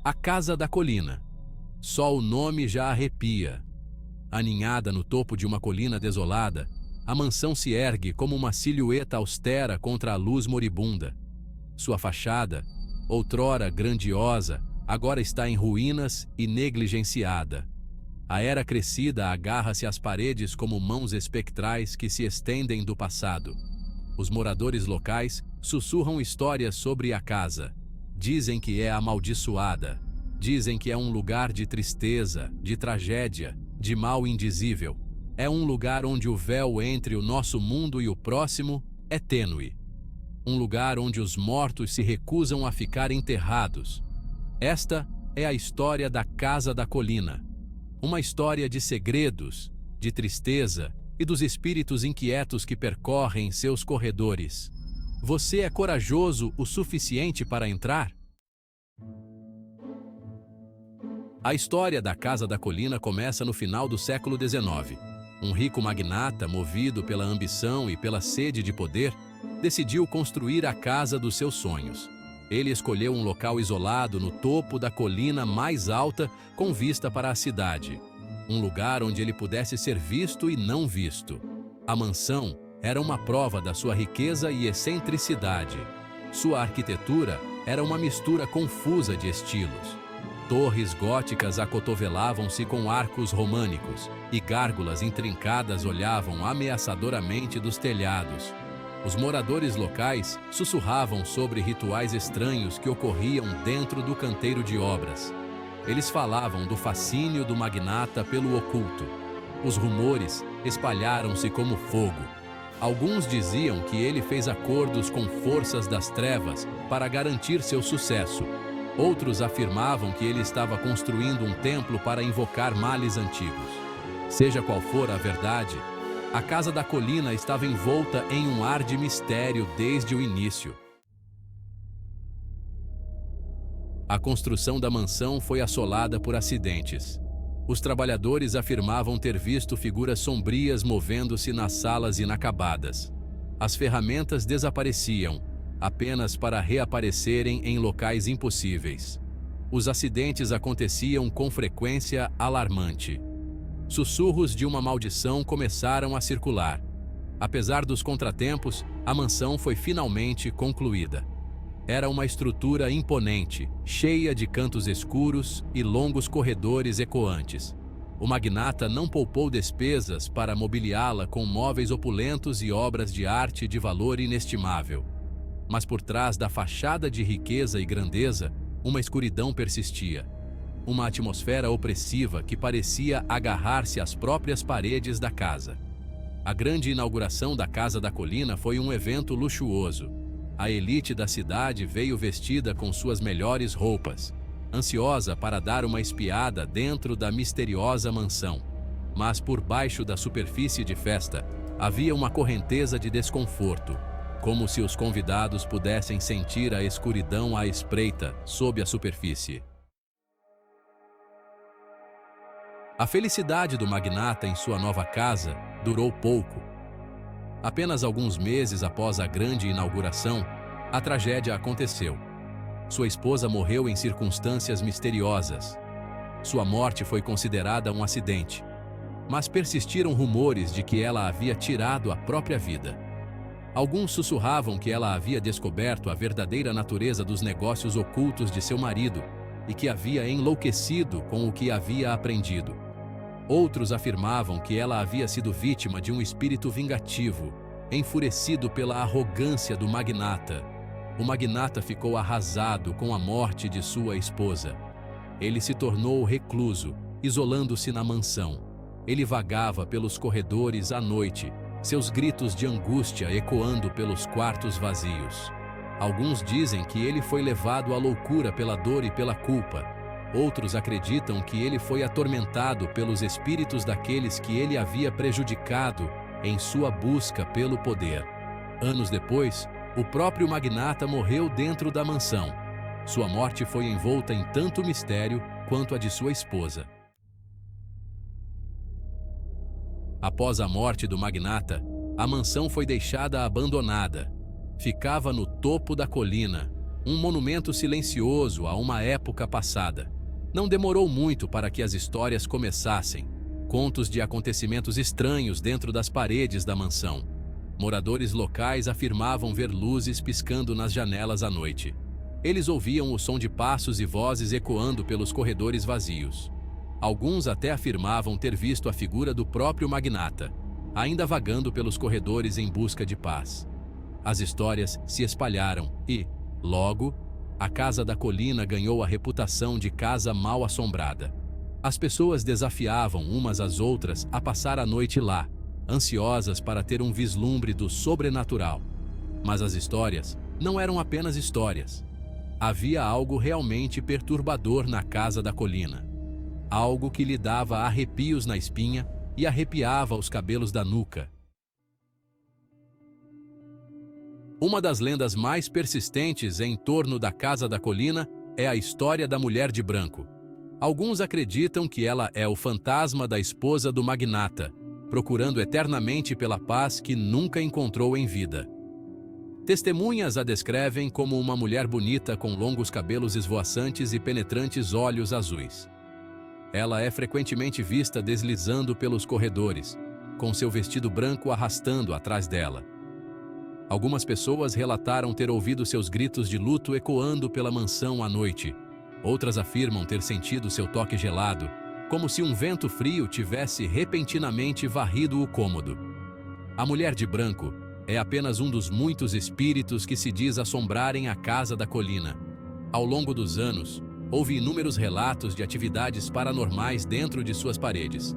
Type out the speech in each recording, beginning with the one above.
A Casa da Colina. Só o nome já arrepia. Aninhada no topo de uma colina desolada, a mansão se ergue como uma silhueta austera contra a luz moribunda. Sua fachada, outrora grandiosa, agora está em ruínas e negligenciada. A era crescida agarra-se às paredes como mãos espectrais que se estendem do passado. Os moradores locais sussurram histórias sobre a casa. Dizem que é amaldiçoada. Dizem que é um lugar de tristeza, de tragédia, de mal indizível. É um lugar onde o véu entre o nosso mundo e o próximo é tênue. Um lugar onde os mortos se recusam a ficar enterrados. Esta é a história da Casa da Colina. Uma história de segredos, de tristeza e dos espíritos inquietos que percorrem seus corredores. Você é corajoso o suficiente para entrar? A história da Casa da Colina começa no final do século XIX. Um rico magnata, movido pela ambição e pela sede de poder, decidiu construir a casa dos seus sonhos. Ele escolheu um local isolado no topo da colina mais alta, com vista para a cidade. Um lugar onde ele pudesse ser visto e não visto. A mansão era uma prova da sua riqueza e excentricidade. Sua arquitetura era uma mistura confusa de estilos. Torres góticas acotovelavam-se com arcos românicos, e gárgulas intrincadas olhavam ameaçadoramente dos telhados. Os moradores locais sussurravam sobre rituais estranhos que ocorriam dentro do canteiro de obras. Eles falavam do fascínio do magnata pelo oculto. Os rumores espalharam-se como fogo. Alguns diziam que ele fez acordos com forças das trevas para garantir seu sucesso. Outros afirmavam que ele estava construindo um templo para invocar males antigos. Seja qual for a verdade, a Casa da Colina estava envolta em um ar de mistério desde o início. A construção da mansão foi assolada por acidentes. Os trabalhadores afirmavam ter visto figuras sombrias movendo-se nas salas inacabadas. As ferramentas desapareciam, apenas para reaparecerem em locais impossíveis. Os acidentes aconteciam com frequência alarmante. Sussurros de uma maldição começaram a circular. Apesar dos contratempos, a mansão foi finalmente concluída. Era uma estrutura imponente, cheia de cantos escuros e longos corredores ecoantes. O magnata não poupou despesas para mobiliá-la com móveis opulentos e obras de arte de valor inestimável. Mas por trás da fachada de riqueza e grandeza, uma escuridão persistia. Uma atmosfera opressiva que parecia agarrar-se às próprias paredes da casa. A grande inauguração da Casa da Colina foi um evento luxuoso. A elite da cidade veio vestida com suas melhores roupas, ansiosa para dar uma espiada dentro da misteriosa mansão. Mas por baixo da superfície de festa, havia uma correnteza de desconforto, como se os convidados pudessem sentir a escuridão à espreita sob a superfície. A felicidade do magnata em sua nova casa durou pouco. Apenas alguns meses após a grande inauguração, a tragédia aconteceu. Sua esposa morreu em circunstâncias misteriosas. Sua morte foi considerada um acidente, mas persistiram rumores de que ela havia tirado a própria vida. Alguns sussurravam que ela havia descoberto a verdadeira natureza dos negócios ocultos de seu marido e que havia enlouquecido com o que havia aprendido. Outros afirmavam que ela havia sido vítima de um espírito vingativo, enfurecido pela arrogância do magnata. O magnata ficou arrasado com a morte de sua esposa. Ele se tornou recluso, isolando-se na mansão. Ele vagava pelos corredores à noite, seus gritos de angústia ecoando pelos quartos vazios. Alguns dizem que ele foi levado à loucura pela dor e pela culpa. Outros acreditam que ele foi atormentado pelos espíritos daqueles que ele havia prejudicado em sua busca pelo poder. Anos depois, o próprio magnata morreu dentro da mansão. Sua morte foi envolta em tanto mistério quanto a de sua esposa. Após a morte do magnata, a mansão foi deixada abandonada. Ficava no topo da colina, um monumento silencioso a uma época passada. Não demorou muito para que as histórias começassem. Contos de acontecimentos estranhos dentro das paredes da mansão. Moradores locais afirmavam ver luzes piscando nas janelas à noite. Eles ouviam o som de passos e vozes ecoando pelos corredores vazios. Alguns até afirmavam ter visto a figura do próprio magnata, ainda vagando pelos corredores em busca de paz. As histórias se espalharam e, logo, a Casa da Colina ganhou a reputação de casa mal assombrada. As pessoas desafiavam umas às outras a passar a noite lá, ansiosas para ter um vislumbre do sobrenatural. Mas as histórias não eram apenas histórias. Havia algo realmente perturbador na Casa da Colina. Algo que lhe dava arrepios na espinha e arrepiava os cabelos da nuca. Uma das lendas mais persistentes em torno da Casa da Colina é a história da Mulher de Branco. Alguns acreditam que ela é o fantasma da esposa do magnata, procurando eternamente pela paz que nunca encontrou em vida. Testemunhas a descrevem como uma mulher bonita com longos cabelos esvoaçantes e penetrantes olhos azuis. Ela é frequentemente vista deslizando pelos corredores, com seu vestido branco arrastando atrás dela. Algumas pessoas relataram ter ouvido seus gritos de luto ecoando pela mansão à noite. Outras afirmam ter sentido seu toque gelado, como se um vento frio tivesse repentinamente varrido o cômodo. A Mulher de Branco é apenas um dos muitos espíritos que se diz assombrarem a Casa da Colina. Ao longo dos anos, houve inúmeros relatos de atividades paranormais dentro de suas paredes,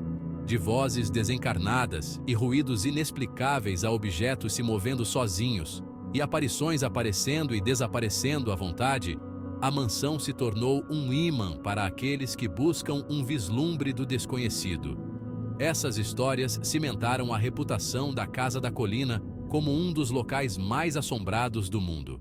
de vozes desencarnadas e ruídos inexplicáveis a objetos se movendo sozinhos, e aparições aparecendo e desaparecendo à vontade. A mansão se tornou um ímã para aqueles que buscam um vislumbre do desconhecido. Essas histórias cimentaram a reputação da Casa da Colina como um dos locais mais assombrados do mundo.